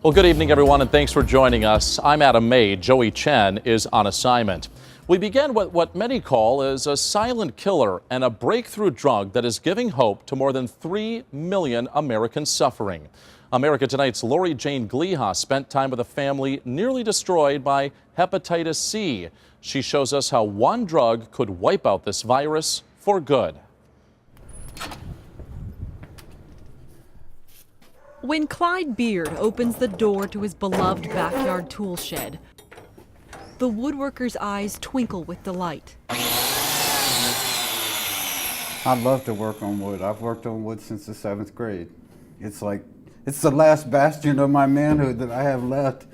Well, good evening, everyone, and thanks for joining us. I'm Adam May. Joey Chen is on assignment. We begin with what many call is a silent killer and a breakthrough drug that is giving hope to more than 3 million Americans suffering. America Tonight's Lori Jane Gliha spent time with a family nearly destroyed by hepatitis C. She shows us how one drug could wipe out this virus for good. When Clyde Beard opens the door to his beloved backyard tool shed, the woodworker's eyes twinkle with delight. I love to work on wood. I've worked on wood since the 7th grade. It's the last bastion of my manhood that I have left.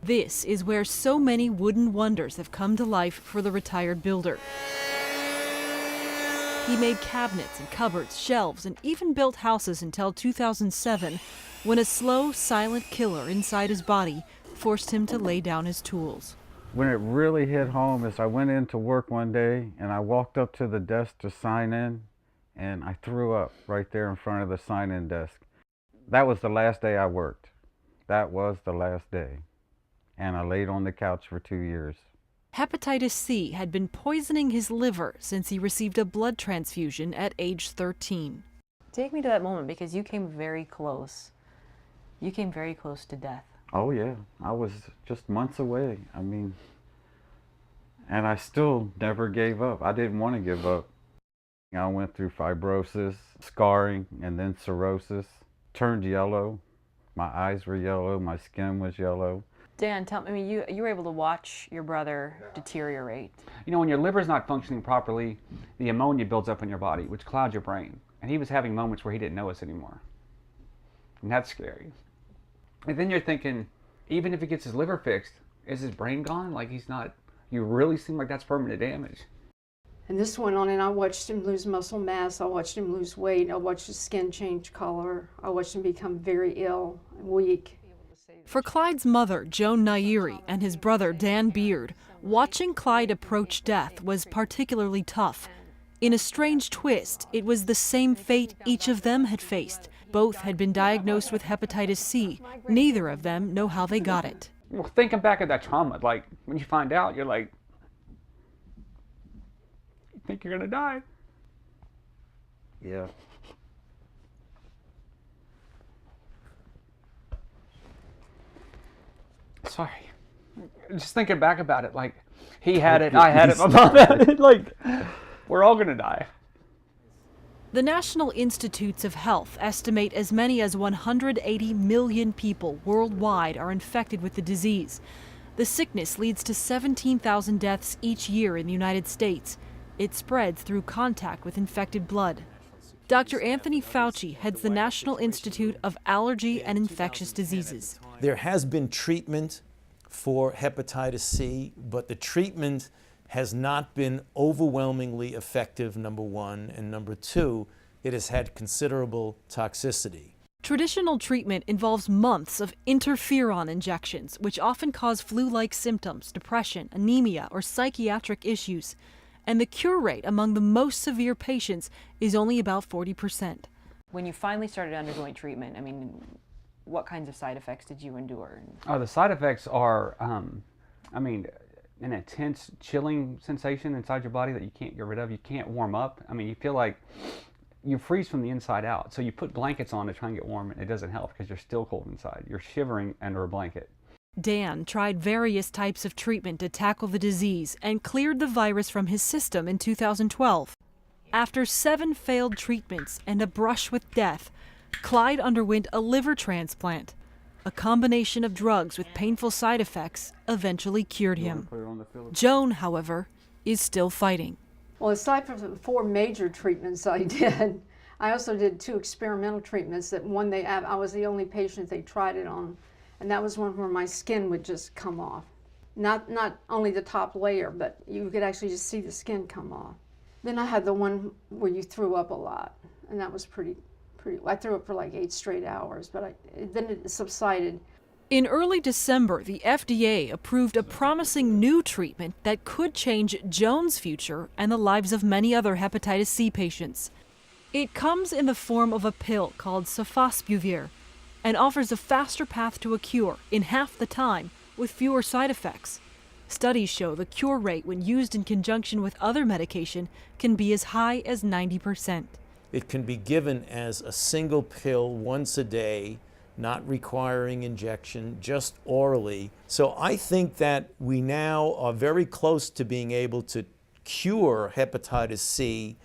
This is where so many wooden wonders have come to life for the retired builder. He made cabinets and cupboards, shelves, and even built houses until 2007, when a slow, silent killer inside his body forced him to lay down his tools. When it really hit home is I went into work one day and I walked up to the desk to sign in and I threw up right there in front of the sign-in desk. That was the last day I worked. That was the last day. And I laid on the couch for 2 years. Hepatitis C had been poisoning his liver since he received a blood transfusion at age 13. Take me to that moment, because you came very close. You came very close to death. Oh yeah, I was just months away. And I still never gave up. I didn't want to give up. I went through fibrosis, scarring, and then cirrhosis. Turned yellow. My eyes were yellow, my skin was yellow. Dan, tell me, you were able to watch your brother deteriorate. You know, when your liver's not functioning properly, the ammonia builds up in your body, which clouds your brain. And he was having moments where he didn't know us anymore. And that's scary. And then you're thinking, even if he gets his liver fixed, is his brain gone? Like he's not, you really seem like that's permanent damage. And this went on, and I watched him lose muscle mass, I watched him lose weight, I watched his skin change color, I watched him become very ill and weak. For Clyde's mother, Joan Nairi, and his brother, Dan Beard, watching Clyde approach death was particularly tough. In a strange twist, it was the same fate each of them had faced. Both had been diagnosed with hepatitis C. Neither of them know how they got it. Well, thinking back at that trauma, like when you find out, you're like, you think you're gonna die. Yeah. Sorry. Just thinking back about it, like, he had it, I had it, my mom had it, like, we're all gonna die. The National Institutes of Health estimate as many as 180 million people worldwide are infected with the disease. The sickness leads to 17,000 deaths each year in the United States. It spreads through contact with infected blood. Dr. Anthony Fauci heads the National Institute of Allergy and Infectious Diseases. There has been treatment for hepatitis C, but the treatment has not been overwhelmingly effective, number one, and number two, it has had considerable toxicity. Traditional treatment involves months of interferon injections, which often cause flu-like symptoms, depression, anemia, or psychiatric issues. And the cure rate among the most severe patients is only about 40%. When you finally started undergoing treatment, I mean, what kinds of side effects did you endure? Oh, the side effects are, an intense chilling sensation inside your body that you can't get rid of. You can't warm up. I mean, you feel like you freeze from the inside out. So you put blankets on to try and get warm, and it doesn't help because you're still cold inside. You're shivering under a blanket. Dan tried various types of treatment to tackle the disease and cleared the virus from his system in 2012. After 7 failed treatments and a brush with death, Clyde underwent a liver transplant. A combination of drugs with painful side effects eventually cured him. Joan, however, is still fighting. Well, aside from the 4 major treatments I did, I also did 2 experimental treatments. That one, I was the only patient they tried it on, and that was one where my skin would just come off. Not only the top layer, but you could actually just see the skin come off. Then I had the one where you threw up a lot, and that was pretty. I threw up for like 8 straight hours, but then it subsided. In early December, the FDA approved a promising new treatment that could change Joan's future and the lives of many other hepatitis C patients. It comes in the form of a pill called sofosbuvir. and offers a faster path to a cure in half the time with fewer side effects. Studies show the cure rate when used in conjunction with other medication can be as high as 90%. It can be given as a single pill once a day, not requiring injection, just orally. So I think that we now are very close to being able to cure hepatitis C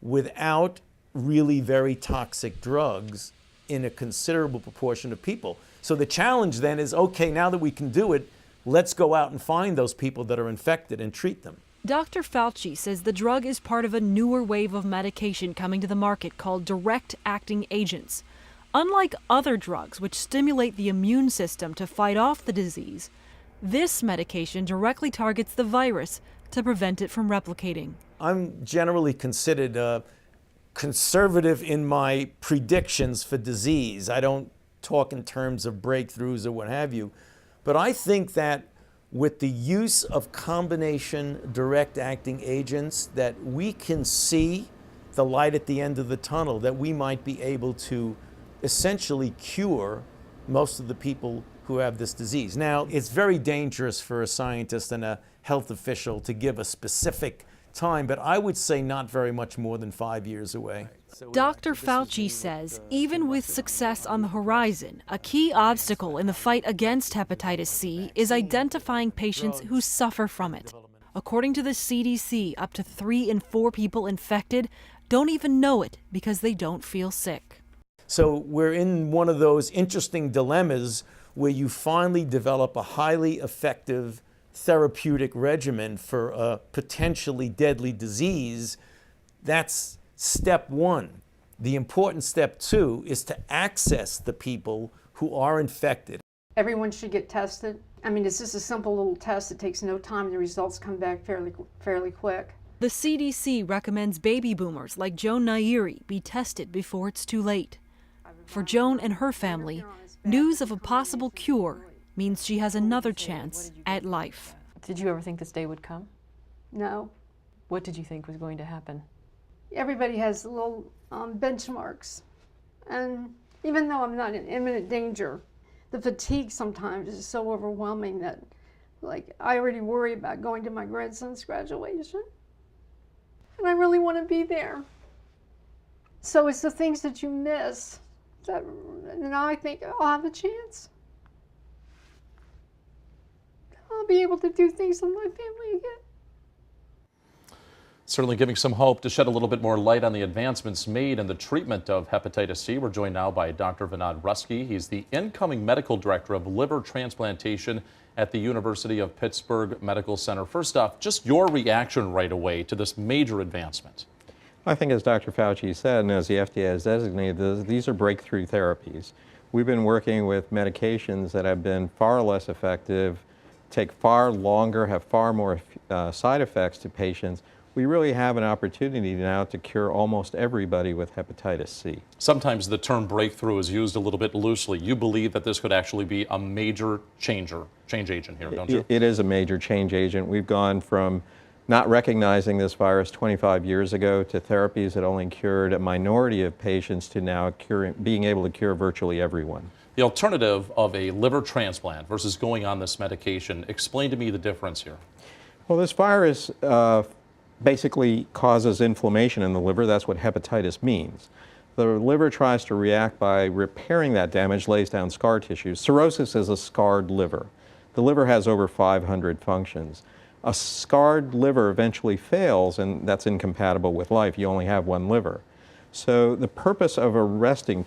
without really very toxic drugs in a considerable proportion of people. So the challenge then is, okay, now that we can do it, let's go out and find those people that are infected and treat them. Dr. Fauci says the drug is part of a newer wave of medication coming to the market called direct-acting agents. Unlike other drugs which stimulate the immune system to fight off the disease, this medication directly targets the virus to prevent it from replicating. I'm generally considered conservative in my predictions for disease. I don't talk in terms of breakthroughs or what have you, but I think that with the use of combination direct-acting agents, that we can see the light at the end of the tunnel, that we might be able to essentially cure most of the people who have this disease. Now, it's very dangerous for a scientist and a health official to give a specific time, but I would say not very much more than 5 years away. Dr. Fauci says even with success on the horizon, a key obstacle in the fight against hepatitis C is identifying patients who suffer from it. According to the CDC, up to 3 in 4 people infected don't even know it because they don't feel sick. So we're in one of those interesting dilemmas where you finally develop a highly effective therapeutic regimen for a potentially deadly disease. That's step one. The important step two is to access the people who are infected. Everyone should get tested. I mean, it's just a simple little test. It takes no time. The results come back fairly quick. The CDC recommends baby boomers like Joan Nairi be tested before it's too late. For Joan and her family, news of a possible cure means she has another chance at life. Did you ever think this day would come? No. What did you think was going to happen? Everybody has little benchmarks. And even though I'm not in imminent danger, the fatigue sometimes is so overwhelming that, like, I already worry about going to my grandson's graduation. And I really want to be there. So it's the things that you miss that now I think I'll have a chance. I'll be able to do things with my family again. Certainly giving some hope to shed a little bit more light on the advancements made in the treatment of hepatitis C. We're joined now by Dr. Vinod Rustgi. He's the incoming medical director of liver transplantation at the University of Pittsburgh Medical Center. First off, just your reaction right away to this major advancement. I think, as Dr. Fauci said, and as the FDA has designated, these are breakthrough therapies. We've been working with medications that have been far less effective, take far longer, have far more side effects to patients. We really have an opportunity now to cure almost everybody with hepatitis C. Sometimes the term breakthrough is used a little bit loosely. You believe that this could actually be a major change agent here, don't you? It is a major change agent. We've gone from not recognizing this virus 25 years ago to therapies that only cured a minority of patients to now being able to cure virtually everyone. The alternative of a liver transplant versus going on this medication, explain to me the difference here. Well, this virus basically causes inflammation in the liver. That's what hepatitis means. The liver tries to react by repairing that damage, lays down scar tissue. Cirrhosis is a scarred liver. The liver has over 500 functions. A scarred liver eventually fails, and that's incompatible with life. You only have one liver. So the purpose of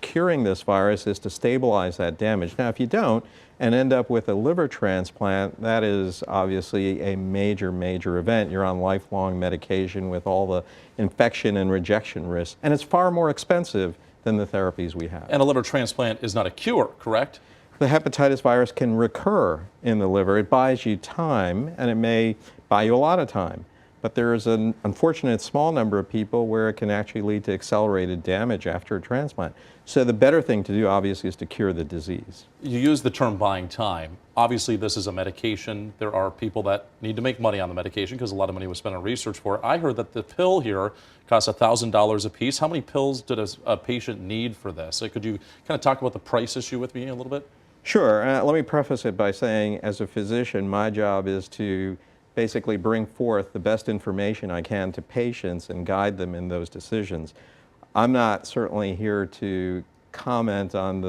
curing this virus is to stabilize that damage. Now, if you don't and end up with a liver transplant, that is obviously a major, major event. You're on lifelong medication with all the infection and rejection risks, and it's far more expensive than the therapies we have. And a liver transplant is not a cure, correct? The hepatitis virus can recur in the liver. It buys you time, and it may buy you a lot of time. but there is an unfortunate small number of people where it can actually lead to accelerated damage after a transplant. So the better thing to do, obviously, is to cure the disease. You use the term buying time. Obviously, this is a medication. There are people that need to make money on the medication because a lot of money was spent on research for it. I heard that the pill here costs $1,000 a piece. How many pills does a patient need for this? Could you kind of talk about the price issue with me a little bit? Sure. Let me preface it by saying, as a physician, my job is to basically bring forth the best information I can to patients and guide them in those decisions. I'm not certainly here to comment on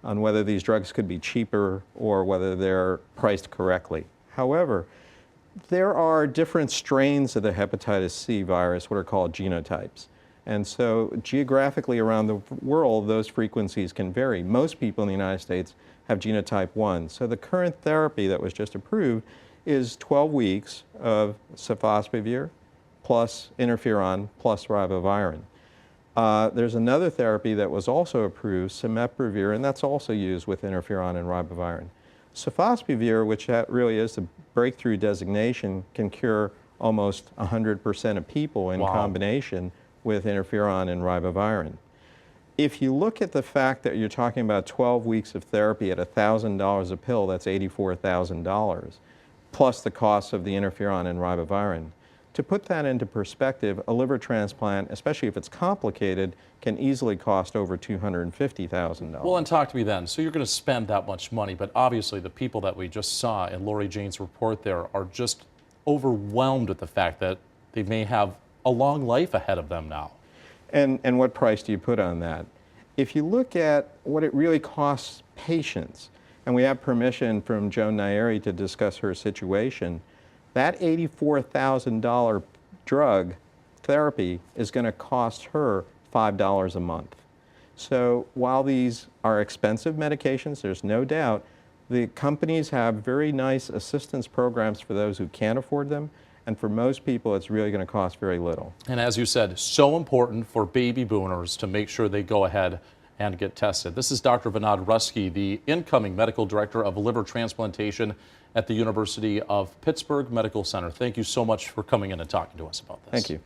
whether these drugs could be cheaper or whether they're priced correctly. However, there are different strains of the hepatitis C virus, what are called genotypes. And so geographically around the world, those frequencies can vary. Most people in the United States have genotype 1. So the current therapy that was just approved is 12 weeks of sofosbuvir plus interferon plus ribavirin. There's another therapy that was also approved, simepravir, and that's also used with interferon and ribavirin. Sofosbuvir, which that really is the breakthrough designation, can cure almost 100% of people in combination with interferon and ribavirin. If you look at the fact that you're talking about 12 weeks of therapy at $1,000 a pill, that's $84,000, plus the cost of the interferon and ribavirin. To put that into perspective, a liver transplant, especially if it's complicated, can easily cost over $250,000. Well, and talk to me then. So you're going to spend that much money, but obviously the people that we just saw in Lori Jane's report there are just overwhelmed with the fact that they may have a long life ahead of them now. And what price do you put on that? If you look at what it really costs patients, and we have permission from Joan Nairi to discuss her situation, that $84,000 drug therapy is going to cost her $5 a month. So while these are expensive medications, there's no doubt, the companies have very nice assistance programs for those who can't afford them, and for most people it's really going to cost very little. And as you said, so important for baby boomers to make sure they go ahead and get tested. This is Dr. Vinod Rustgi, the incoming medical director of liver transplantation at the University of Pittsburgh Medical Center. Thank you so much for coming in and talking to us about this. Thank you.